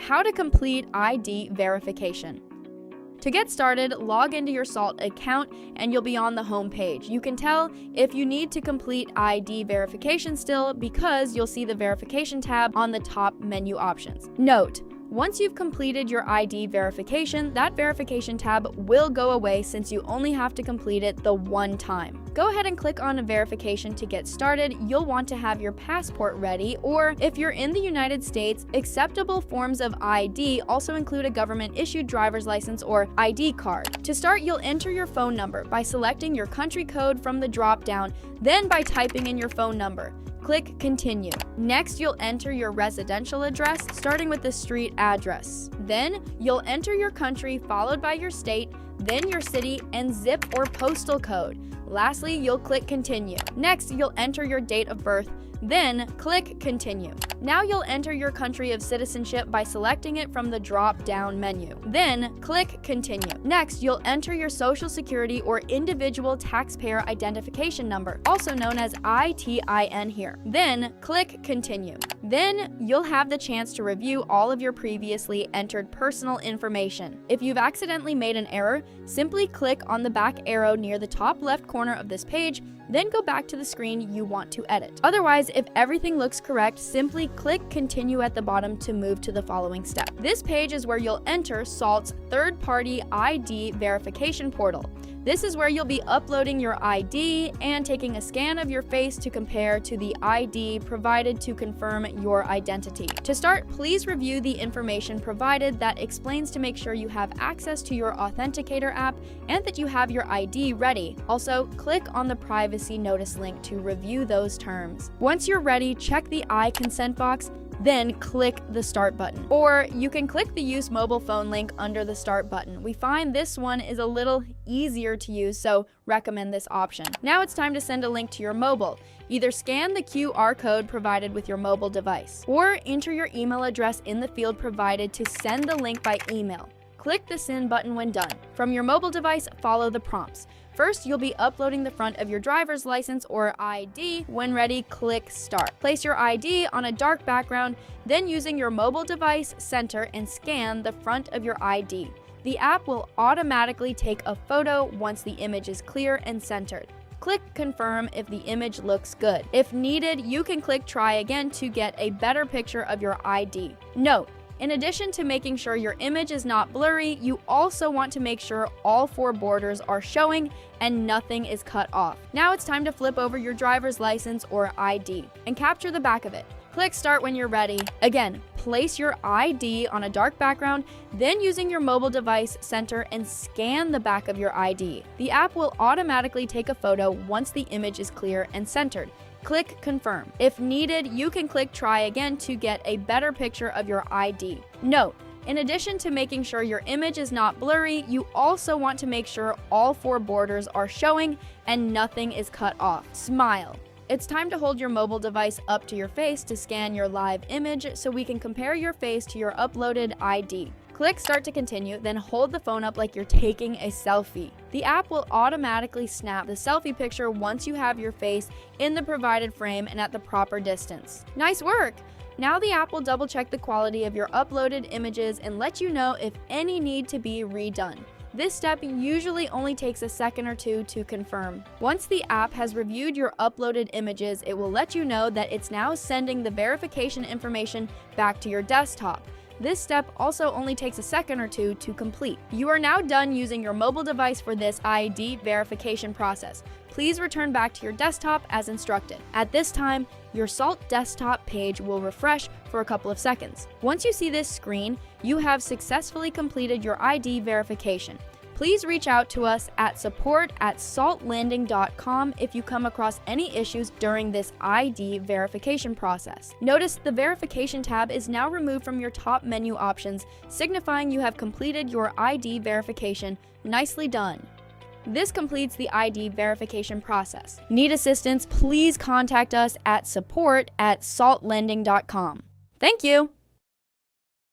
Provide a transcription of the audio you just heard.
How to complete ID verification. To get started, log into your SALT account and you'll be on the home page. You can tell if you need to complete ID verification still because you'll see the verification tab on the top menu options. Note: once you've completed your ID verification, that verification tab will go away since you only have to complete it the one time. Go ahead and click on a verification to get started. You'll want to have your passport ready, or if you're in the United States, acceptable forms of ID also include a government-issued driver's license or ID card. To start, you'll enter your phone number by selecting your country code from the drop-down, then by typing in your phone number. Click Continue. Next, you'll enter your residential address, starting with the street address. Then, you'll enter your country, followed by your state, then your city, and zip or postal code. Lastly, you'll click Continue. Next, you'll enter your date of birth, then click Continue. Now you'll enter your country of citizenship by selecting it from the drop-down menu. Then click Continue. Next, you'll enter your Social Security or Individual Taxpayer Identification Number, also known as ITIN here. Then click Continue. Then you'll have the chance to review all of your previously entered personal information. If you've accidentally made an error, simply click on the back arrow near the top left corner of this page, then go back to the screen you want to edit. Otherwise, if everything looks correct, simply click Continue at the bottom to move to the following step. This page is where you'll enter SALT's third-party ID verification portal. This is where you'll be uploading your ID and taking a scan of your face to compare to the ID provided to confirm your identity. To start, please review the information provided that explains to make sure you have access to your Authenticator app and that you have your ID ready. Also, click on the privacy notice link to review those terms. Once you're ready, check the I consent box, then click the Start button. Or you can click the Use Mobile Phone link under the Start button. We find this one is a little easier to use, so recommend this option. Now it's time to send a link to your mobile. Either scan the QR code provided with your mobile device, or enter your email address in the field provided to send the link by email. Click the Send button when done. From your mobile device, follow the prompts. First, you'll be uploading the front of your driver's license or ID. When ready, click Start. Place your ID on a dark background, then using your mobile device, center and scan the front of your ID. The app will automatically take a photo once the image is clear and centered. Click Confirm if the image looks good. If needed, you can click Try again to get a better picture of your ID. Note: in addition to making sure your image is not blurry, you also want to make sure all four borders are showing and nothing is cut off. Now it's time to flip over your driver's license or ID and capture the back of it. Click Start when you're ready. Again, place your ID on a dark background, then using your mobile device, center and scan the back of your ID. The app will automatically take a photo once the image is clear and centered. Click Confirm. If needed, you can click Try again to get a better picture of your ID. Note: in addition to making sure your image is not blurry, you also want to make sure all four borders are showing and nothing is cut off. Smile. It's time to hold your mobile device up to your face to scan your live image so we can compare your face to your uploaded ID. Click Start to continue, then hold the phone up like you're taking a selfie. The app will automatically snap the selfie picture once you have your face in the provided frame and at the proper distance. Nice work! Now the app will double check the quality of your uploaded images and let you know if any need to be redone. This step usually only takes a second or two to confirm. Once the app has reviewed your uploaded images, it will let you know that it's now sending the verification information back to your desktop. This step also only takes a second or two to complete. You are now done using your mobile device for this ID verification process. Please return back to your desktop as instructed. At this time, your SALT desktop page will refresh for a couple of seconds. Once you see this screen, you have successfully completed your ID verification. Please reach out to us at support@saltlanding.com if you come across any issues during this ID verification process. Notice the verification tab is now removed from your top menu options, signifying you have completed your ID verification. Nicely done. This completes the ID verification process. Need assistance? Please contact us at support@saltlanding.com. Thank you!